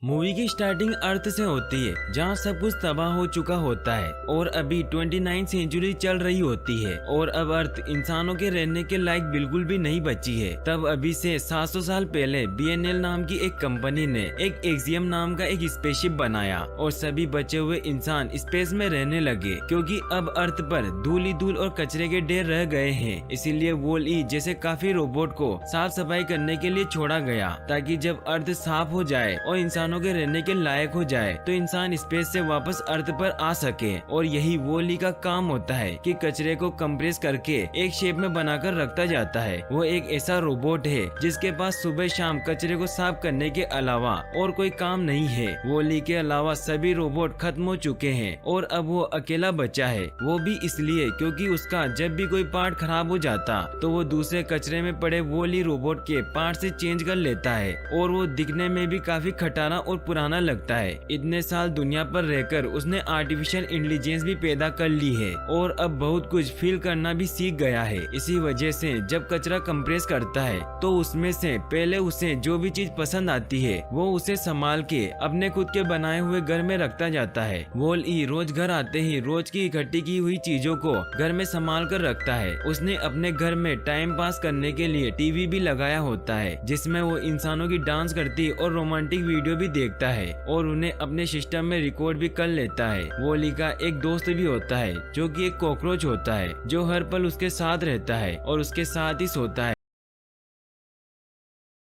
Movie की starting अर्थ से होती है जहां सब कुछ तबाह हो चुका होता है और अभी 29 सेंचुरी चल रही होती है और अब अर्थ इंसानों के रहने के लायक बिल्कुल भी नहीं बची है। तब अभी से 700 साल पहले BNL नाम की एक कंपनी ने एक एक्सियम नाम का एक स्पेसशिप बनाया और सभी बचे हुए इंसान स्पेस में रहने लगे क्योंकि अब अर्थ पर धूल ही धूल और कचरे के ढेर रह गए हैं। इसीलिए वॉल-ई जैसे काफी रोबोट को साफ सफाई करने के लिए छोड़ा गया ताकि जब अर्थ साफ हो जाए और इंसानों के रहने के लायक हो जाए तो इंसान स्पेस से वापस अर्थ पर आ सके। और यही वॉल-ई का काम होता है कि कचरे को कंप्रेस करके एक शेप में बनाकर रखता जाता है। वो एक ऐसा रोबोट है जिसके पास सुबह शाम कचरे को साफ करने के अलावा और कोई काम नहीं है। वॉल-ई के अलावा सभी रोबोट खत्म हो चुके हैं और अब वो अकेला बचा है। वो भी इसलिए क्योंकि उसका जब भी कोई पार्ट खराब हो जाता तो वो दूसरे कचरे में पड़े वॉल-ई रोबोट के पार्ट से चेंज कर लेता है और वो दिखने में भी काफी खटारा और पुराना लगता है। इतने साल दुनिया पर रहकर उसने आर्टिफिशियल इंटेलिजेंस भी पैदा कर ली है और अब बहुत कुछ फील करना भी सीख गया है। इसी वजह से जब कचरा कंप्रेस करता है तो उसमें से पहले उसे जो भी चीज पसंद आती है वो उसे संभाल के अपने खुद के बनाए हुए घर में रखता जाता है। वॉल-ई रोज घर आते ही रोज की इकट्ठी की हुई चीजों को घर में संभाल कर रखता है। उसने अपने घर में टाइम पास करने के लिए टीवी भी लगाया होता है जिसमें वो इंसानों की डांस करती और रोमांटिक वीडियो भी देखता है और उन्हें अपने सिस्टम में रिकॉर्ड भी कर लेता है। वॉल-ई का एक दोस्त भी होता है जो कि एक कॉकरोच होता है जो हर पल उसके साथ रहता है और उसके साथ ही सोता है।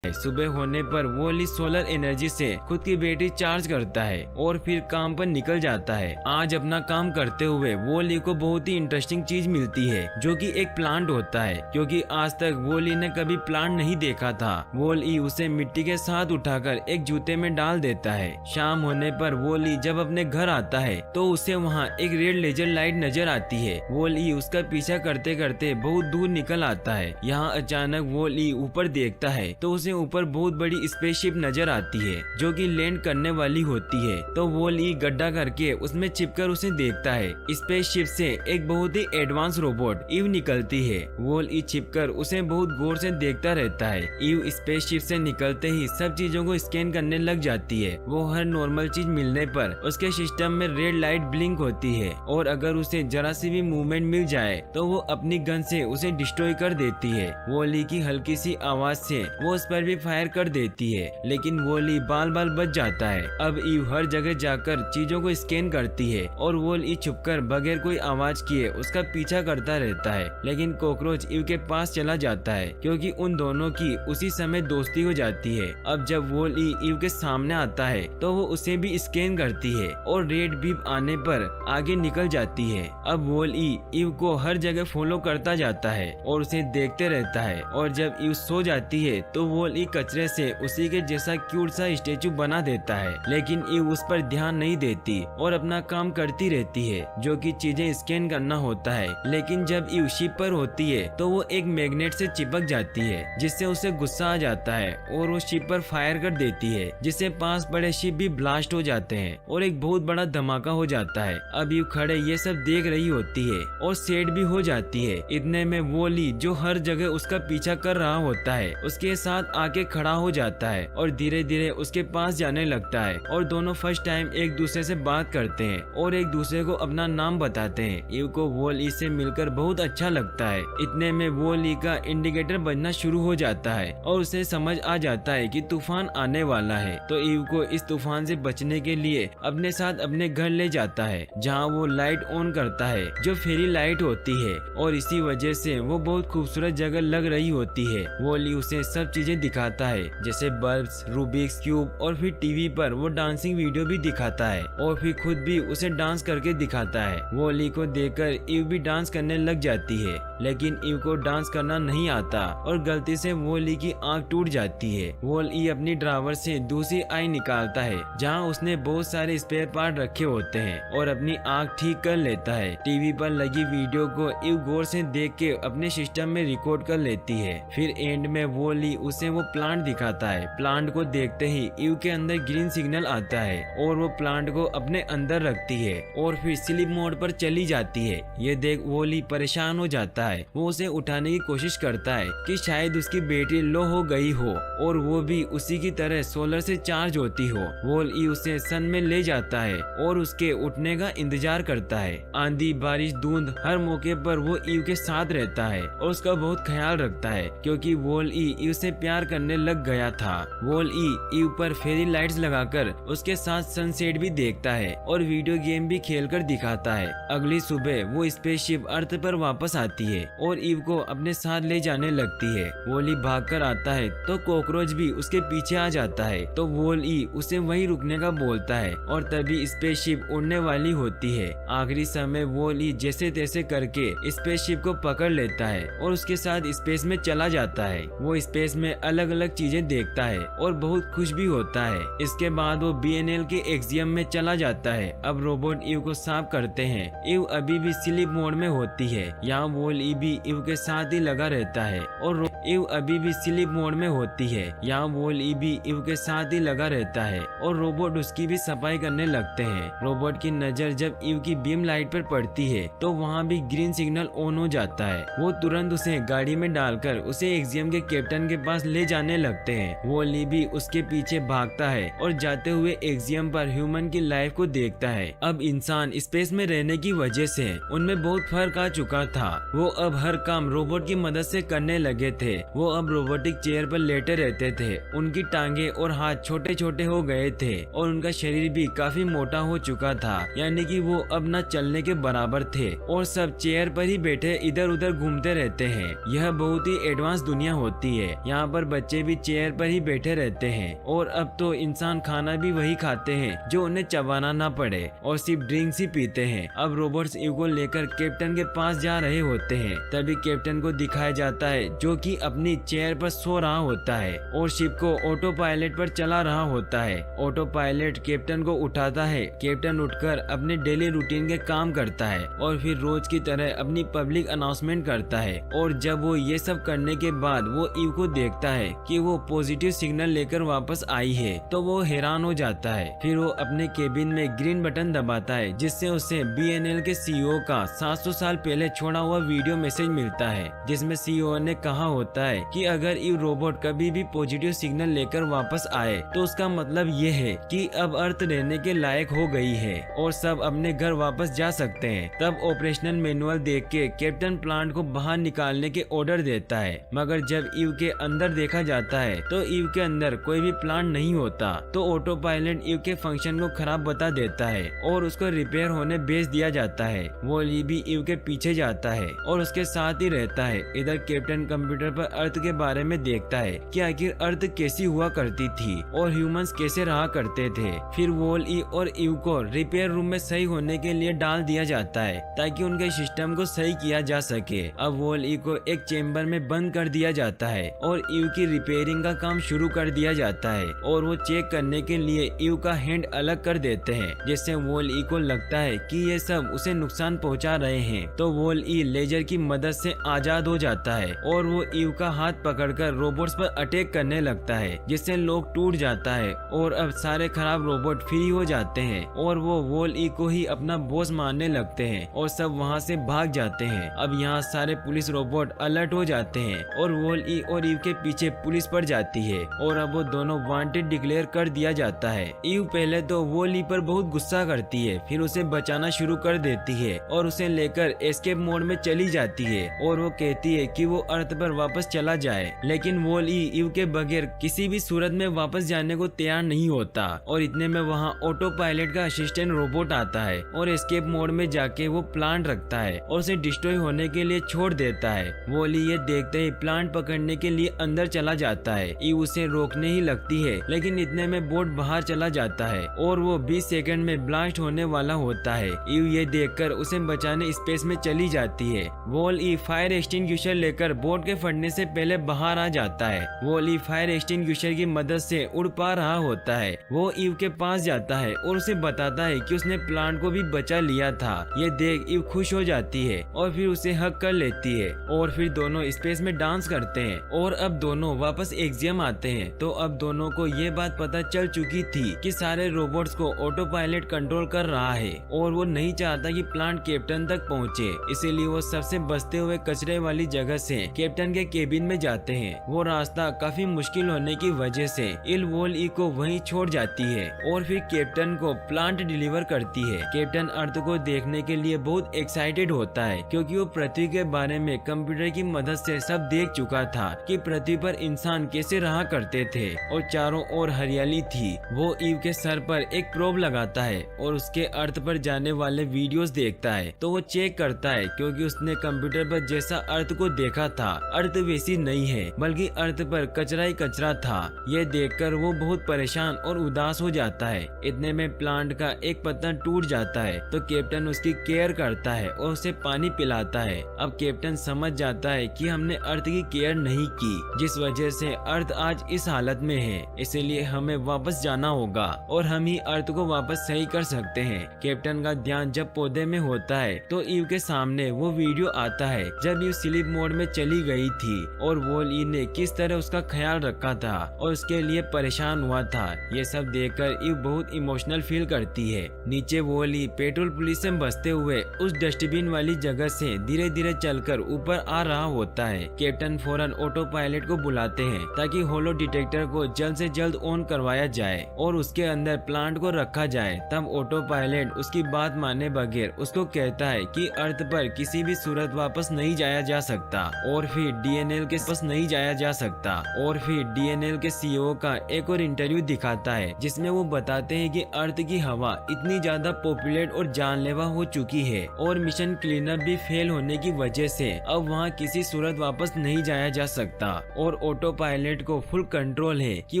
सुबह होने पर वॉल-ई सोलर एनर्जी से खुद की बैटरी चार्ज करता है और फिर काम पर निकल जाता है। आज अपना काम करते हुए वॉल-ई को बहुत ही इंटरेस्टिंग चीज मिलती है जो कि एक प्लांट होता है क्योंकि आज तक वॉल-ई ने कभी प्लांट नहीं देखा था। वॉल-ई उसे मिट्टी के साथ उठाकर एक जूते में डाल देता है। शाम होने पर वॉल-ई जब अपने घर आता है तो उसे वहाँ एक रेड लेजर लाइट नजर आती है। वॉल-ई उसका पीछा करते करते बहुत दूर निकल आता है। यहाँ अचानक वॉल-ई ऊपर देखता है तो उसे ऊपर बहुत बड़ी स्पेसशिप नजर आती है जो कि लैंड करने वाली होती है। तो वॉल-ई गड्ढा करके उसमें छिपकर उसे देखता है। स्पेसशिप से एक बहुत ही एडवांस रोबोट ईव निकलती है। वॉल-ई छिपकर उसे बहुत गौर से देखता रहता है। ईव स्पेसशिप से निकलते ही सब चीजों को स्कैन करने लग जाती है। वो हर नॉर्मल चीज मिलने पर उसके सिस्टम में रेड लाइट ब्लिंक होती है और अगर उसे जरा सी भी मूवमेंट मिल जाए तो वो अपनी गन से उसे डिस्ट्रॉय कर देती है। वॉल-ई की हल्की सी आवाज से वो उस पर भी फायर कर देती है लेकिन वॉल-ई बाल बाल बच जाता है। अब ईव हर जगह जाकर चीजों को स्कैन करती है और वॉल-ई छुपकर बगैर कोई आवाज किए उसका पीछा करता रहता है लेकिन कॉकरोच ईव के पास चला जाता है क्योंकि उन दोनों की उसी समय दोस्ती हो जाती है। अब जब वॉल-ई ईव के सामने आता है तो वो उसे भी स्कैन करती है और रेड बीप आने पर आगे निकल जाती है। अब वॉल-ई ईव को हर जगह फॉलो करता जाता है और उसे देखते रहता है और जब ईव सो जाती है तो वॉल-ई कचरे से उसी के जैसा क्यूट सा स्टेचू बना देता है लेकिन ईव उस पर ध्यान नहीं देती और अपना काम करती रहती है जो कि चीजें स्कैन करना होता है। लेकिन जब ईव शिप पर होती है तो वो एक मैग्नेट से चिपक जाती है जिससे उसे गुस्सा आ जाता है और वो शिप पर फायर कर देती है जिससे पास बड़े शिप भी ब्लास्ट हो जाते हैं और एक बहुत बड़ा धमाका हो जाता है। अब ईव खड़े ये सब देख रही होती है और सैड भी हो जाती है। इतने में वॉल-ई जो हर जगह उसका पीछा कर रहा होता है उसके साथ आके खड़ा हो जाता है और धीरे धीरे उसके पास जाने लगता है और दोनों फर्स्ट टाइम एक दूसरे से बात करते हैं और एक दूसरे को अपना नाम बताते हैं। ईव को वॉल-ई से मिलकर बहुत अच्छा लगता है। इतने में वॉल-ई का इंडिकेटर बजना शुरू हो जाता है और उसे समझ आ जाता है कि तूफान आने वाला है। तो ईव को इस तूफान से बचने के लिए अपने साथ अपने घर ले जाता है जहाँ वो लाइट ऑन करता है जो फेरी लाइट होती है और इसी वजह से वो बहुत खूबसूरत जगह लग रही होती है। वॉल-ई उसे सब चीजें दिखाता है जैसे बल्ब्स, रूबिक्स क्यूब और फिर टीवी पर वो डांसिंग वीडियो भी दिखाता है और फिर खुद भी उसे डांस करके दिखाता है। वॉल-ई को देखकर ईव भी डांस करने लग जाती है लेकिन ईव को डांस करना नहीं आता और गलती से वॉल-ई की आंख टूट जाती है। वॉल-ई अपनी ड्रावर से दूसरी आई निकालता है जहां उसने बहुत सारे स्पेयर पार्ट रखे होते हैं और अपनी आंख ठीक कर लेता है। टीवी पर लगी वीडियो को ईव गौर से देख के अपने सिस्टम में रिकॉर्ड कर लेती है। फिर एंड में वॉल-ई उसे वो प्लांट दिखाता है। प्लांट को देखते ही ईव के अंदर ग्रीन सिग्नल आता है और वो प्लांट को अपने अंदर रखती है और फिर स्लीप मोड पर चली जाती है। ये देख वॉली परेशान हो जाता है। वो उसे उठाने की कोशिश करता है कि शायद उसकी बैटरी लो हो गई हो और वो भी उसी की तरह सोलर से चार्ज होती हो। वॉल-ई उसे सन में ले जाता है और उसके उठने का इंतजार करता है। आंधी, बारिश, धुंध, हर मौके पर वो ईव के साथ रहता है और उसका बहुत ख्याल रखता है क्योंकि वॉल-ई ईव से प्यार करने लग गया था। वॉल-ई ईव पर फेरी लाइट्स लगाकर उसके साथ सनसेट भी देखता है और वीडियो गेम भी खेलकर दिखाता है। अगली सुबह वो स्पेसशिप अर्थ पर वापस आती है और ईव को अपने साथ ले जाने लगती है। वॉल-ई भागकर आता है तो कॉकरोच भी उसके पीछे आ जाता है तो वॉल-ई उसे वहीं रुकने का बोलता है और तभी स्पेसशिप उड़ने वाली होती है। आखिरी समय वॉल-ई जैसे तैसे करके स्पेसशिप को पकड़ लेता है और उसके साथ स्पेस में चला जाता है। वो स्पेस में अलग अलग चीजें देखता है और बहुत खुश भी होता है। इसके बाद वो BNL के एक्सियम में चला जाता है। अब रोबोट ईव को साफ करते हैं। ईव अभी भी स्लीप मोड में होती है। यहाँ वॉल-ई भी ईव के साथ ही लगा रहता है और ईव अभी भी स्लीप मोड में होती है। यहाँ वॉल-ई भी ईव के साथ ही लगा रहता है और रोबोट उसकी भी सफाई करने लगते हैं। रोबोट की नजर जब ईव की बीम लाइट पर पड़ती है तो वहाँ भी ग्रीन सिग्नल ऑन हो जाता है। वो तुरंत उसे गाड़ी में डालकर उसे एक्सियम के कैप्टन के पास ले जाने लगते हैं। वॉल-ई भी उसके पीछे भागता है और जाते हुए एक्सियम पर ह्यूमन की लाइफ को देखता है। अब इंसान स्पेस में रहने की वजह से उनमें बहुत फर्क आ चुका था। वो अब हर काम रोबोट की मदद से करने लगे थे। वो अब रोबोटिक चेयर पर लेटे रहते थे। उनकी टांगे और हाथ छोटे छोटे हो गए थे और उनका शरीर भी काफी मोटा हो चुका था, यानी कि वो अब न चलने के बराबर थे और सब चेयर पर ही बैठे इधर उधर घूमते रहते हैं। यह बहुत ही एडवांस दुनिया होती है। यहाँ पर बच्चे भी चेयर पर ही बैठे रहते हैं और अब तो इंसान खाना भी वही खाते हैं जो उन्हें चबाना ना पड़े और सिर्फ ड्रिंक्स ही पीते हैं। अब रोबोट्स ईव को लेकर कैप्टन के पास जा रहे होते हैं। तभी कैप्टन को दिखाया जाता है जो कि अपनी चेयर पर सो रहा होता है और शिप को ऑटो पायलट पर चला रहा होता है। ऑटो पायलट कैप्टन को उठाता है। कैप्टन उठकर अपने डेली रूटीन के काम करता है और फिर रोज की तरह अपनी पब्लिक अनाउंसमेंट करता है। और जब वो ये सब करने के बाद वो ईव को देखता है कि वो पॉजिटिव सिग्नल लेकर वापस आई है तो वो हैरान हो जाता है। फिर वो अपने केबिन में ग्रीन बटन दबाता है जिससे उसे BNL के CEO का 700 साल पहले छोड़ा हुआ वीडियो मैसेज मिलता है जिसमें CEO ने कहा होता है कि अगर ईव रोबोट कभी भी पॉजिटिव सिग्नल लेकर वापस आए तो उसका मतलब ये है कि अब अर्थ रहने के लायक हो गई है और सब अपने घर वापस जा सकते हैं। तब ऑपरेशनल मैनुअल देख के कैप्टन प्लांट को बाहर निकालने के ऑर्डर देता है, मगर जब ईव के अंदर देखा जाता है तो ईव के अंदर कोई भी प्लांट नहीं होता। तो ऑटो पायलट ईव के फंक्शन को खराब बता देता है और उसको रिपेयर होने भेज दिया जाता है। वॉल-ई भी ईव के पीछे जाता है और उसके साथ ही रहता है। इधर कैप्टन कंप्यूटर पर अर्थ के बारे में देखता है कि आखिर अर्थ कैसी हुआ करती थी और ह्यूमंस कैसे रहा करते थे। फिर वॉल-ई और ईव को रिपेयर रूम में सही होने के लिए डाल दिया जाता है ताकि उनके सिस्टम को सही किया जा सके। अब वॉल-ई को एक चेम्बर में बंद कर दिया जाता है और ईव की रिपेयरिंग का काम शुरू कर दिया जाता है और वो चेक करने के लिए ईव का हैंड अलग कर देते हैं जिससे वॉल-ई को लगता है कि ये सब उसे नुकसान पहुंचा रहे हैं। तो वॉल-ई लेजर की मदद से आजाद हो जाता है और वो ईव का हाथ पकड़कर रोबोट्स पर अटैक करने लगता है जिससे लोग टूट जाता है और अब सारे खराब रोबोट फ्री हो जाते हैं और वो वॉल-ई को ही अपना बॉस मानने लगते हैं और सब वहाँ से भाग जाते हैं। अब यहाँ सारे पुलिस रोबोट अलर्ट हो जाते हैं और वॉल-ई और ईव के पीछे पुलिस पड़ जाती है और अब वो दोनों वांटेड डिक्लेयर कर दिया जाता है। ईव पहले तो वॉल-ई पर बहुत गुस्सा करती है, फिर उसे बचाना शुरू कर देती है और उसे लेकर एस्केप मोड में चली जाती है और वो कहती है कि वो अर्थ पर वापस चला जाए, लेकिन वॉल-ई ईव के बगैर किसी भी सूरत में वापस जाने को तैयार नहीं होता। और इतने में वहाँ ऑटो पायलट का असिस्टेंट रोबोट आता है और एस्केप मोड में जाके वो प्लांट रखता है और उसे डिस्ट्रॉय होने के लिए छोड़ देता है। वॉल-ई ये देखते ही प्लांट पकड़ने के लिए अंदर चला जाता है। ईव उसे रोकने ही लगती है, लेकिन इतने में बोट बाहर चला जाता है और वो 20 सेकंड में ब्लास्ट होने वाला होता है। ईव ये देखकर उसे बचाने स्पेस में चली जाती है। वॉल-ई फायर एक्सटिंग्विशर लेकर बोट के फटने से पहले बाहर आ जाता है। वॉल-ई फायर एक्सटिंग्विशर की मदद से उड़ पा रहा होता है। वो ईव के पास जाता है और उसे बताता है कि उसने प्लांट को भी बचा लिया था। ये देख ईव खुश हो जाती है और फिर उसे हक कर लेती है और फिर दोनों स्पेस में डांस करते हैं और अब दोनों दोनों वापस एक्सियम आते हैं। तो अब दोनों को ये बात पता चल चुकी थी कि सारे रोबोट्स को ऑटो पायलट कंट्रोल कर रहा है और वो नहीं चाहता कि प्लांट कैप्टन तक पहुंचे, इसीलिए वो सबसे बचते हुए कचरे वाली जगह से कैप्टन के केबिन में जाते हैं। वो रास्ता काफी मुश्किल होने की वजह से इल वॉल ई को वहीं छोड़ जाती है और फिर कैप्टन को प्लांट डिलीवर करती है। कैप्टन अर्थ को देखने के लिए बहुत एक्साइटेड होता है क्योंकि वो पृथ्वी के बारे में कंप्यूटर की मदद से सब देख चुका था कि पृथ्वी पर इंसान कैसे रहा करते थे और चारों ओर हरियाली थी। वो ईव के सर पर एक प्रोब लगाता है और उसके अर्थ पर जाने वाले वीडियोस देखता है। तो वो चेक करता है क्योंकि उसने कंप्यूटर पर जैसा अर्थ को देखा था अर्थ वैसी नहीं है, बल्कि अर्थ पर कचरा ही कचरा था। ये देखकर वो बहुत परेशान और उदास हो जाता है। इतने में प्लांट का एक पत्ता टूट जाता है तो कैप्टन उसकी केयर करता है और उसे पानी पिलाता है। अब कैप्टन समझ जाता है कि हमने अर्थ की केयर नहीं की, जिस वजह से अर्थ आज इस हालत में है। इसीलिए हमें वापस जाना होगा और हम ही अर्थ को वापस सही कर सकते हैं। कैप्टन का ध्यान जब पौधे में होता है तो ईव के सामने वो वीडियो आता है जब ईव स्लीप मोड में चली गई थी और वॉल ई ने किस तरह उसका ख्याल रखा था और उसके लिए परेशान हुआ था। ये सब देखकर ईव बहुत इमोशनल फील करती है। नीचे वॉल ई पेट्रोल पुलिस से बचते हुए उस डस्टबिन वाली जगह से धीरे धीरे चलकर ऊपर आ रहा होता है। कैप्टन फौरन ऑटो पायलट को बुलाते हैं ताकि होलो डिटेक्टर को जल्द से जल्द ऑन करवाया जाए और उसके अंदर प्लांट को रखा जाए। तब ऑटो पायलट उसकी बात माने बगैर उसको कहता है कि अर्थ पर किसी भी सूरत वापस नहीं जाया जा सकता और फिर डीएनएल के पास नहीं जाया जा सकता। और फिर डीएनएल के सीईओ का एक और इंटरव्यू दिखाता है जिसमें वो बताते हैं कि अर्थ की हवा इतनी ज्यादा पॉपुलेट और जानलेवा हो चुकी है और मिशन क्लीनअप भी फेल होने की वजह से अब वहाँ किसी सूरत वापस नहीं जाया जा सकता और ऑटो पायलट को फुल कंट्रोल है कि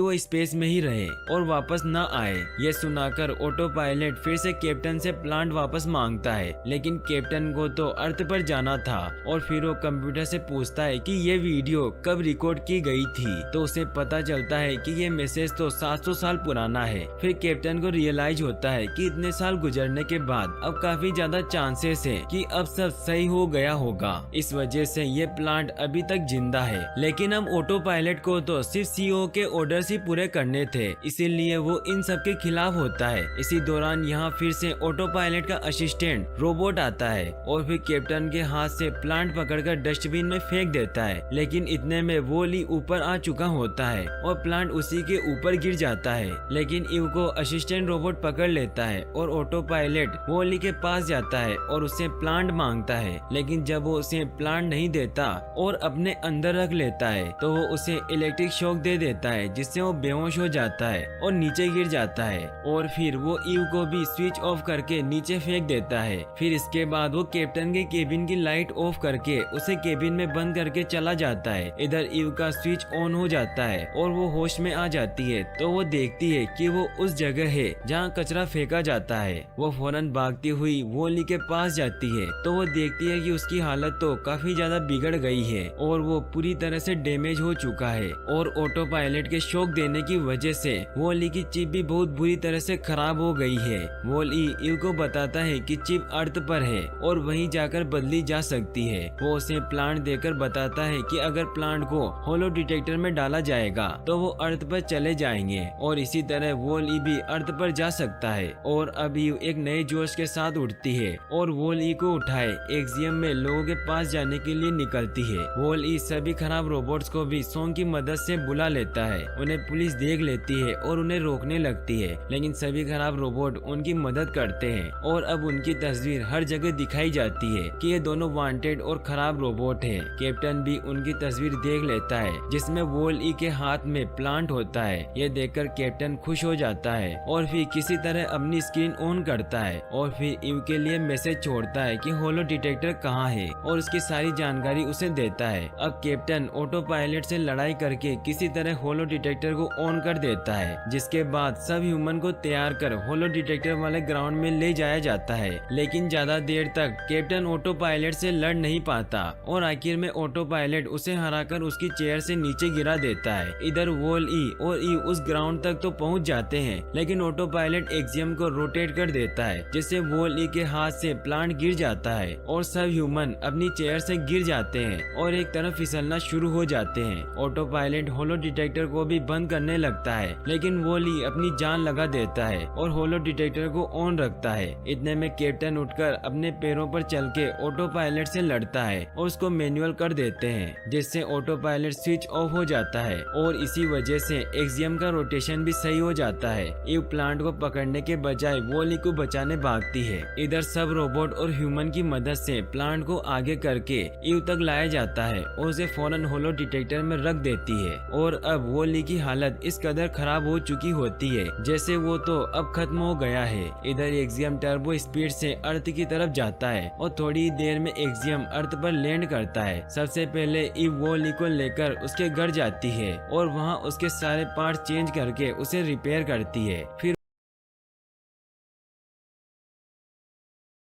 वो स्पेस में ही रहे और वापस न आए। ये सुनाकर ऑटो पायलट फिर से कैप्टन से प्लांट वापस मांगता है, लेकिन कैप्टन को तो अर्थ पर जाना था। और फिर वो कंप्यूटर से पूछता है कि ये वीडियो कब रिकॉर्ड की गई थी, तो उसे पता चलता है कि ये मैसेज तो 700 साल पुराना है। फिर कैप्टन को रियलाइज होता है कि इतने साल गुजरने के बाद अब काफी ज्यादा चांसेस है कि अब सब सही हो गया होगा। इस वजह से ये प्लांट अभी तक जिंदा है, लेकिन हम ऑटो पायलट को तो सिर्फ सीईओ के ऑर्डर्स ही पूरे करने थे, इसीलिए वो इन सब के खिलाफ होता है। इसी दौरान यहाँ फिर से ऑटो पायलट का असिस्टेंट रोबोट आता है और फिर कैप्टन के हाथ से प्लांट पकड़कर डस्टबिन में फेंक देता है, लेकिन इतने में वॉल ई ऊपर आ चुका होता है और प्लांट उसी के ऊपर गिर जाता है। लेकिन ईव को असिस्टेंट रोबोट पकड़ लेता है और ऑटो पायलट वॉल ई के पास जाता है और उससे प्लांट मांगता है, लेकिन जब वो उसे प्लांट नहीं देता और अपने अंदर रख लेता है तो वो उसे इलेक्ट्रिक शॉक दे देता है, जिससे वो बेहोश हो जाता है और नीचे गिर जाता है। और फिर वो ईव को भी स्विच ऑफ करके नीचे फेंक देता है। फिर इसके बाद वो कैप्टन के केबिन की लाइट ऑफ करके उसे केबिन में बंद करके चला जाता है। इधर ईव का स्विच ऑन हो जाता है और वो होश में आ जाती है तो वो देखती है कि वो उस जगह है जहाँ कचरा फेंका जाता है। वो फौरन भागती हुई वॉल ई के पास जाती है तो वो देखती है कि उसकी हालत तो काफी ज्यादा बिगड़ गई है और वो पूरी तरह से डैमेज हो चुका है और ऑटो पायलट के शॉक देने की वजह से वॉल ई की चिप भी बहुत बुरी तरह से खराब हो गई है। वॉल ई ईव को बताता है कि चिप अर्थ पर है और वहीं जाकर बदली जा सकती है। वो उसे प्लांट देकर बताता है कि अगर प्लांट को होलो डिटेक्टर में डाला जाएगा तो वो अर्थ पर चले जाएंगे और इसी तरह वॉल ई भी अर्थ पर जा सकता है। और अब ईव एक नए जोश के साथ उठती है और वॉल ई को उठाए एक्सियम में लोगों के पास जाने के लिए निकलती है। वॉल ई सभी खराब रोबोट्स को भी सॉन्ग की मदद से बुला लेता है। उन्हें पुलिस देख लेती है और उन्हें रोकने लगती है, लेकिन सभी खराब रोबोट उनकी मदद करते हैं और अब उनकी तस्वीर हर जगह दिखाई जाती है कि ये दोनों वांटेड और खराब रोबोट हैं। कैप्टन भी उनकी तस्वीर देख लेता है जिसमें वॉल ई के हाथ में प्लांट होता है। ये देखकर कैप्टन खुश हो जाता है और फिर किसी तरह अपनी स्क्रीन ऑन करता है और फिर ईव के लिए मैसेज छोड़ता है कि होलो डिटेक्टर कहाँ है और उसकी सारी जानकारी उसे देता है। अब कैप्टन ऑटो पायलट से लड़ाई करके किसी तरह होलो डिटेक्टर को ऑन कर देता है, जिसके बाद सब ह्यूमन को तैयार कर होलो डिटेक्टर वाले ग्राउंड में ले जाया जाता है। लेकिन ज्यादा देर तक कैप्टन ऑटो पायलट से लड़ नहीं पाता और आखिर में ऑटो पायलट उसे हराकर उसकी चेयर से नीचे गिरा देता है। इधर वॉल ई और ईव उस ग्राउंड तक तो पहुंच जाते हैं, लेकिन ऑटो पायलट एक्सियम को रोटेट कर देता है जिससे वॉल ई के हाथ से प्लांट गिर जाता है और सब ह्यूमन अपनी चेयर से गिर जाते हैं और एक तरफ फिसलना शुरू हो जाते हैं। हैं। ऑटो पायलट होलो डिटेक्टर को भी बंद करने लगता है, लेकिन वॉली अपनी जान लगा देता है और होलो डिटेक्टर को ऑन रखता है। इतने में कैप्टन उठकर अपने पैरों पर चल के ऑटो पायलट से लड़ता है और उसको मैनुअल कर देते हैं, जिससे ऑटो पायलट स्विच ऑफ हो जाता है और इसी वजह से एक्सियम का रोटेशन भी सही हो जाता है। ईव प्लांट को पकड़ने के बजाय वॉली को बचाने भागती है। इधर सब रोबोट और ह्यूमन की मदद से प्लांट को आगे करके ईव तक लाया जाता है और उसे फौरन होलो डिटेक्टर में रख देती है। और अब वॉली की हालत इस कदर खराब हो चुकी होती है जैसे वो तो अब खत्म हो गया है। इधर एक्सियम टर्बो स्पीड से अर्थ की तरफ जाता है और थोड़ी देर में एक्सियम अर्थ पर लैंड करता है। सबसे पहले ईव वॉली को लेकर उसके घर जाती है और वहाँ उसके सारे पार्ट चेंज करके उसे रिपेयर करती है। फिर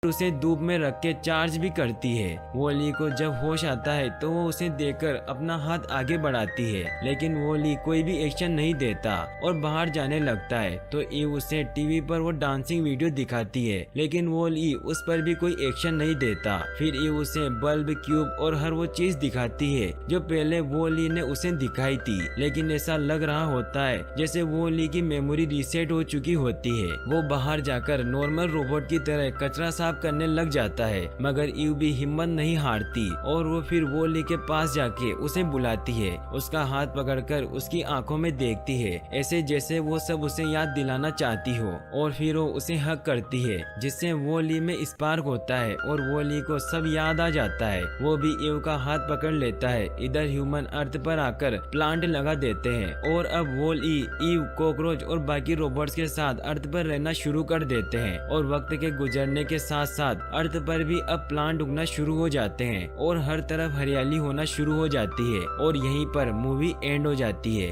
उसे धूप में रख के चार्ज भी करती है। वॉली को जब होश आता है तो वो उसे देखकर अपना हाथ आगे बढ़ाती है, लेकिन वॉली कोई भी एक्शन नहीं देता और बाहर जाने लगता है। तो ईव उसे टीवी पर वो डांसिंग वीडियो दिखाती है, लेकिन वॉली उस पर भी कोई एक्शन नहीं देता। फिर ईव उसे बल्ब, क्यूब और हर वो चीज दिखाती है जो पहले वॉली ने उसे दिखाई थी, लेकिन ऐसा लग रहा होता है जैसे वॉली की मेमोरी रीसेट हो चुकी होती है। वो बाहर जाकर नॉर्मल रोबोट की तरह कचरा साफ करने लग जाता है, मगर ईव भी हिम्मत नहीं हारती और वो फिर वॉली के पास जाके उसे बुलाती है। उसका हाथ पकड़कर उसकी आंखों में देखती है, ऐसे जैसे वो सब उसे याद दिलाना चाहती हो, और फिर वो उसे हक करती है, जिससे वॉली में स्पार्क होता है और वॉली को सब याद आ जाता है। वो भी ईव का हाथ पकड़ लेता है। इधर ह्यूमन अर्थ पर आकर प्लांट लगा देते हैं और अब वॉली, ईव, कॉकरोच और बाकी रोबोट्स के साथ अर्थ पर रहना शुरू कर देते हैं। और वक्त के गुजरने के साथ साथ अर्थ पर भी अब प्लांट उगना शुरू हो जाते हैं और हर तरफ हरियाली होना शुरू हो जाती है और यहीं पर मूवी एंड हो जाती है।